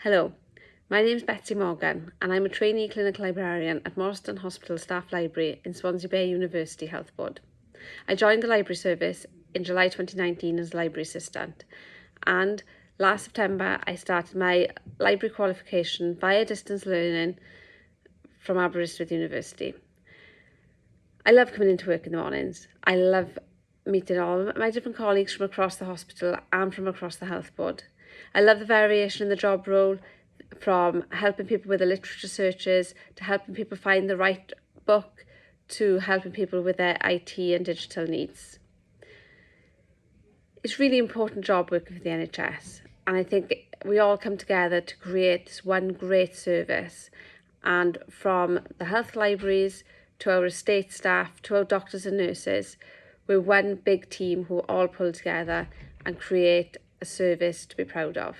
Hello, my name is Betsy Morgan and I'm a trainee clinical librarian at Morriston Hospital Staff Library in Swansea Bay University Health Board. I joined the library service in July 2019 as library assistant, and last September I started my library qualification via distance learning from Aberystwyth University. I love coming into work in the mornings. I love meeting all my different colleagues from across the hospital and from across the health board. I love the variation in the job role, from helping people with the literature searches to helping people find the right book to helping people with their IT and digital needs. It's really important job working for the NHS, and I think we all come together to create this one great service, and from the health libraries to our estate staff to our doctors and nurses, we're one big team who all pull together and create a service to be proud of.